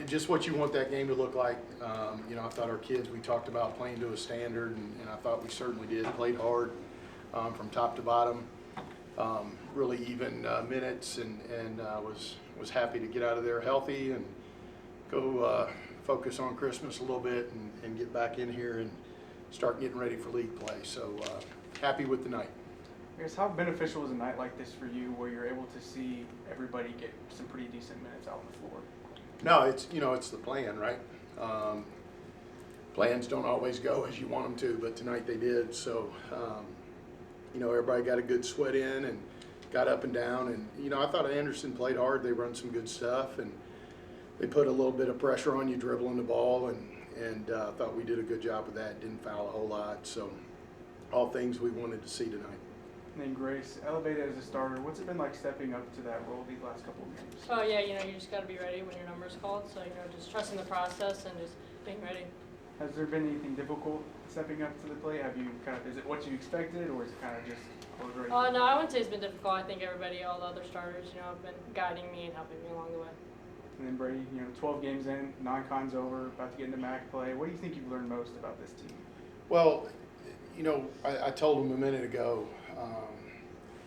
Just what you want that game to look like. I thought our kids, we talked about playing to a standard, and I thought we certainly did. Played hard from top to bottom, really even minutes, and was happy to get out of there healthy and go focus on Christmas a little bit and get back in here and start getting ready for league play. So happy with the night. I guess how beneficial is a night like this for you where you're able to see everybody get some pretty decent minutes out on the floor? No, it's the plan, right? Plans don't always go as you want them to, but tonight they did. So, everybody got a good sweat in and got up and down. And, I thought Anderson played hard. They run some good stuff, and they put a little bit of pressure on you dribbling the ball, and I thought we did a good job with that. Didn't foul a whole lot. So, all things we wanted to see tonight. And then Grace, elevated as a starter, what's it been like stepping up to that role these last couple of games? Oh yeah, you just got to be ready when your number's called. So just trusting the process and just being ready. Has there been anything difficult stepping up to the plate? Have you is it what you expected, or is it kind of just already? No, I wouldn't say it's been difficult. I think everybody, all the other starters, have been guiding me and helping me along the way. And then Brady, 12 games in, non-con's over, about to get into MAC play. What do you think you've learned most about this team? Well, I told him a minute ago,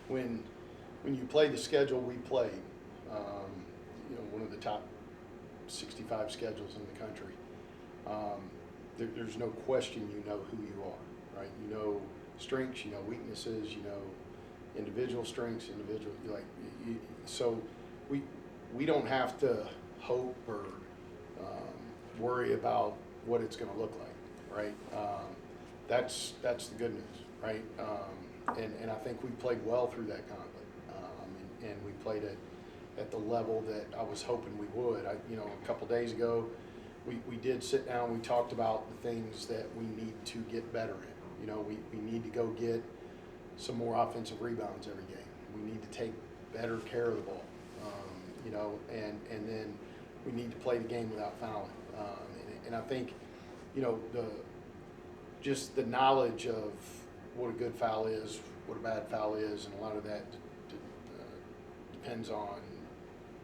when you play the schedule we played, one of the top 65 schedules in the country, there's no question you know who you are, right? You know strengths, you know weaknesses, you know individual strengths, so we don't have to hope or worry about what it's going to look like, right? That's the good news, right? And I think we played well through that conflict, and we played at the level that I was hoping we would. A couple days ago, we did sit down. We talked about the things that we need to get better in. We need to go get some more offensive rebounds every game. We need to take better care of the ball, and then we need to play the game without fouling. And I think, just the knowledge of what a good foul is, what a bad foul is, and a lot of that depends on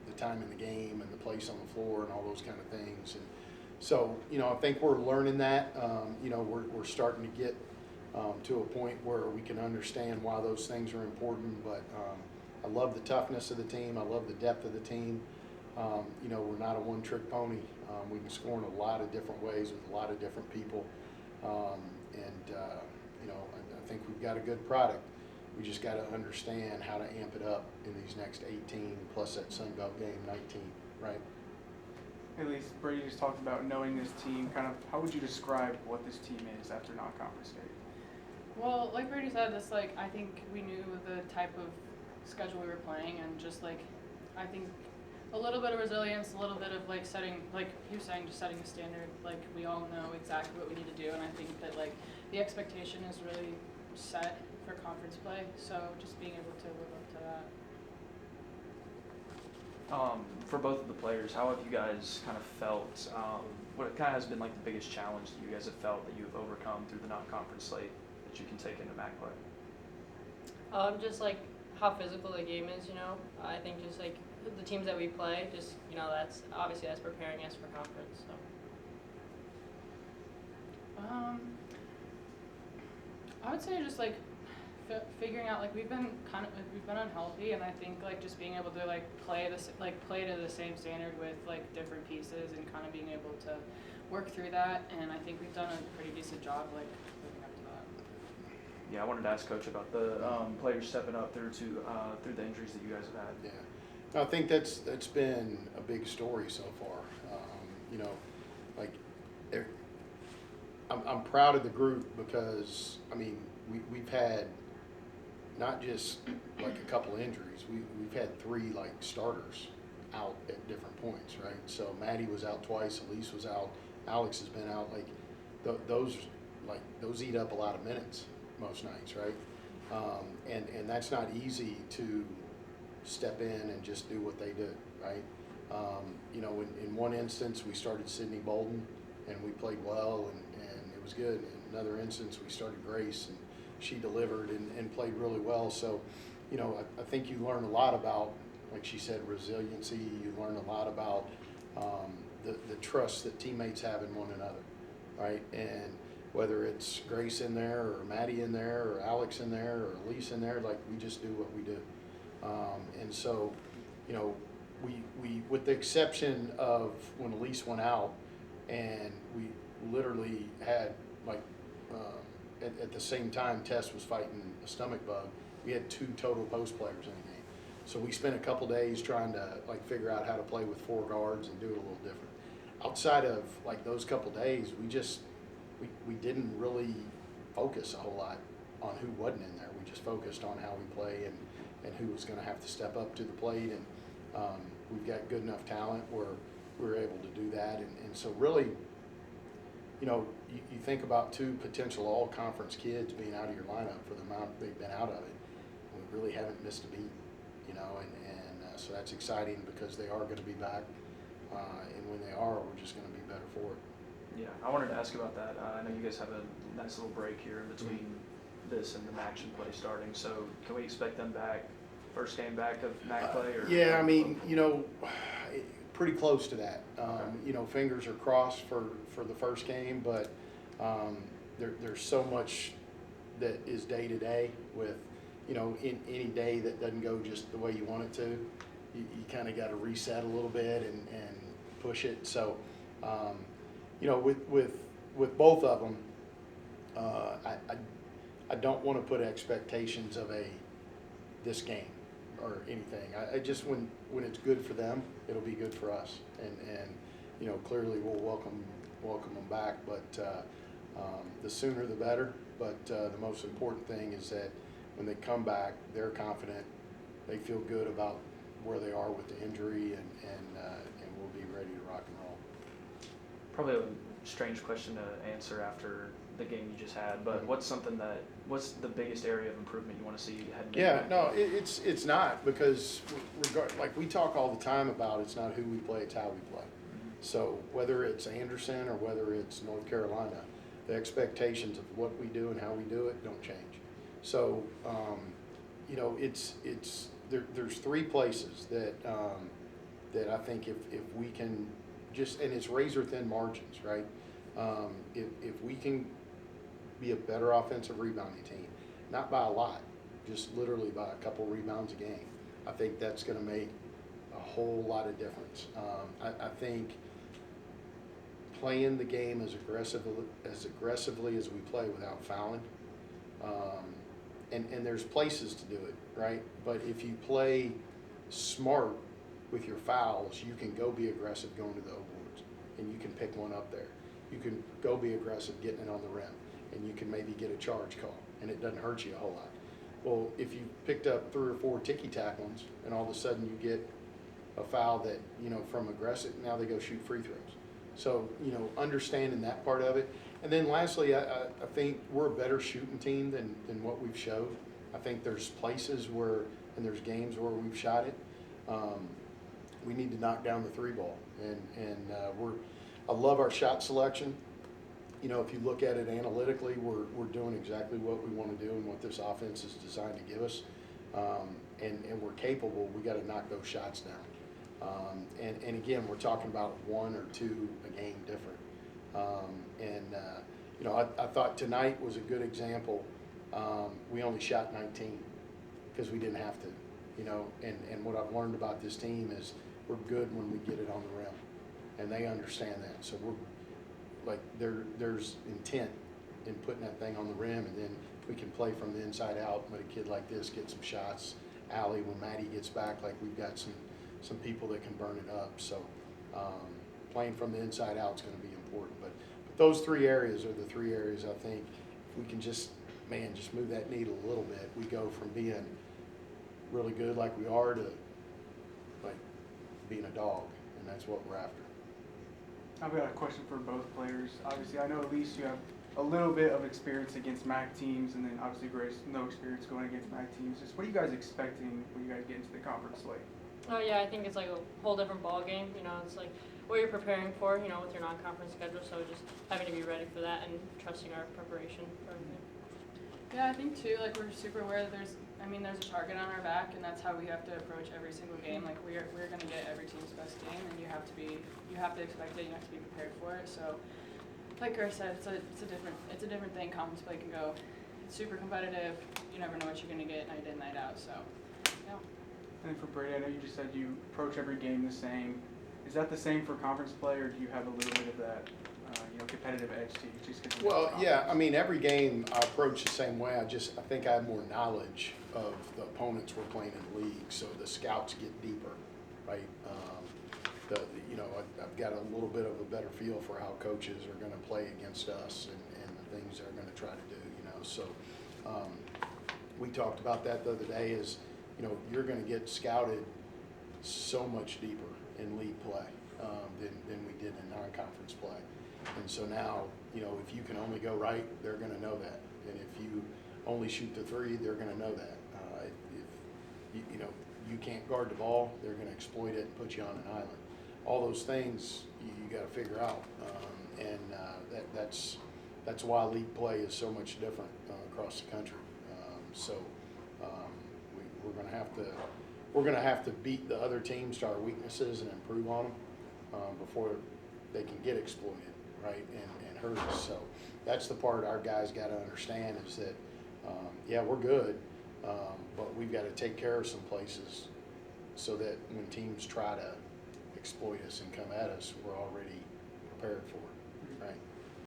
the time in the game and the place on the floor and all those kind of things. And so, I think we're learning that. We're starting to get to a point where we can understand why those things are important. But I love the toughness of the team. I love the depth of the team. We're not a one-trick pony. We can score in a lot of different ways with a lot of different people. I think we've got a good product. We just got to understand how to amp it up in these next 18 plus that Sun Belt game 19, right? At least Brady just talked about knowing this team. Kind of, how would you describe what this team is after non-conference state? Well, like Brady said, I think we knew the type of schedule we were playing, and I think a little bit of resilience, a little bit of setting, like he was saying, just setting a standard. We all know exactly what we need to do, and I think that the expectation is really set for conference play. So just being able to live up to that. For both of the players, how have you guys kind of felt? What kind of has been the biggest challenge that you guys have felt that you've overcome through the non-conference slate that you can take into MAC play? Just how physical the game is. I think just the teams that we play, that's preparing us for conference. So. I would say just figuring out we've been unhealthy, and I think just being able to play to the same standard with different pieces and kind of being able to work through that, and I think we've done a pretty decent job living up to that. Yeah, I wanted to ask Coach about the players stepping up through the injuries that you guys have had. Yeah, I think that's been a big story so far. I'm proud of the group because we've had not just a couple injuries. We've had 3 starters out at different points, right? So Maddie was out twice, Elise was out, Alex has been out. Those eat up a lot of minutes most nights, right? And that's not easy to step in and just do what they do, right? In one instance we started Sydney Bolden and we played well and it was good. In another instance we started Grace and she delivered and played really well. So, I think you learn a lot about like she said, resiliency. You learn a lot about the trust that teammates have in one another, right? And whether it's Grace in there, or Maddie in there, or Alex in there, or Elise in there, like we just do what we do. And so, you know, we with the exception of when Elise went out, and we literally had like at the same time Tess was fighting a stomach bug, we had 2 total post players in the game. So we spent a couple days trying to like figure out how to play with 4 guards and do it a little different. Outside of like those couple days, we didn't really focus a whole lot on who wasn't in there. We just focused on how we play and who was going to have to step up to the plate. And we've got good enough talent where we're able to do that. And so really, you know, you think about 2 potential all-conference kids being out of your lineup for the amount they've been out of it. We really haven't missed a beat, you know, and so that's exciting because they are going to be back. And when they are, we're just going to be better for it. Yeah, I wanted to ask about that. I know you guys have a nice little break here in between this and the action play starting. So can we expect them back, first game back of MAC play? Or yeah, I mean, you know, pretty close to that. Okay. You know, fingers are crossed for the first game, but there's so much that is day to day with, you know, in any day that doesn't go just the way you want it to, you kind of got to reset a little bit and push it. So, you know, with both of them, I don't want to put expectations of this game or anything. I just when it's good for them, it'll be good for us, and you know, clearly we'll welcome them back, but the sooner the better. But the most important thing is that when they come back, they're confident, they feel good about where they are with the injury, and we'll be ready to rock and roll. Probably a strange question to answer after the game you just had, but what's the biggest area of improvement you want to see heading into Yeah, that no, game? it's not, because like we talk all the time about, it's not who we play, it's how we play. So whether it's Anderson or whether it's North Carolina, the expectations of what we do and how we do it don't change. So, you know, there's 3 places that I think if we can just, and it's razor thin margins, right? If we can be a better offensive rebounding team, not by a lot, just literally by a couple rebounds a game, I think that's going to make a whole lot of difference. I think playing the game as aggressively as we play without fouling, and there's places to do it, right? But if you play smart with your fouls, you can go be aggressive going to the O-boards, and you can pick one up there. You can go be aggressive getting it on the rim, and you can maybe get a charge call, and it doesn't hurt you a whole lot. Well, if you picked up 3 or 4 ticky-tack ones, and all of a sudden you get a foul that, you know, from aggressive, now they go shoot free throws. So, you know, understanding that part of it. And then lastly, I think we're a better shooting team than what we've showed. I think there's places where, and there's games where we've shot it. We need to knock down the 3 ball. And I love our shot selection. You know, if you look at it analytically, we're doing exactly what we want to do and what this offense is designed to give us. And we're capable. We got to knock those shots down. And again, we're talking about 1 or 2 a game different. You know, I thought tonight was a good example. We only shot 19 because we didn't have to, you know, and what I've learned about this team is we're good when we get it on the rim, and they understand that. So we're like, there's intent in putting that thing on the rim, and then we can play from the inside out, let a kid like this get some shots. Allie, when Maddie gets back, like we've got some people that can burn it up. So playing from the inside out is going to be important. But those 3 areas are the 3 areas I think if we can just move that needle a little bit, we go from being really good like we are to like being a dog, and that's what we're after. I've got a question for both players. Obviously, I know at least you have a little bit of experience against MAC teams, and then obviously Grace, no experience going against MAC teams. Just what are you guys expecting when you guys get into the conference slate? Oh yeah, I think it's like a whole different ball game. You know, it's like what you're preparing for, you know, with your non-conference schedule. So just having to be ready for that and trusting our preparation for everything. Yeah, I think too, like we're super aware that there's a target on our back, and that's how we have to approach every single game. Like we're gonna get every team's best game, and you have to expect it, you have to be prepared for it. So, like Chris said, it's a different thing. Conference play can go, it's super competitive. You never know what you're gonna get night in, night out. So, yeah. And then for Brady, I know you just said you approach every game the same. Is that the same for conference play, or do you have a little bit of that, competitive edge to you just because? Well, yeah, I mean, every game I approach the same way. I think I have more knowledge of the opponents we're playing in the league, so the scouts get deeper, right? I've got a little bit of a better feel for how coaches are going to play against us and the things they're going to try to do, So we talked about that the other day is, you're going to get scouted so much deeper in league play than we did in non-conference play. And so now, if you can only go right, they're going to know that. And if you only shoot the three, they're going to know that. If you can't guard the ball, they're going to exploit it and put you on an island. All those things you got to figure out, that's why league play is so much different across the country. We're going to have to beat the other teams to our weaknesses and improve on them before they can get exploited, right, and hurt us. So that's the part our guys got to understand is that, we're good, but we've got to take care of some places so that when teams try to exploit us and come at us, we're already prepared for it.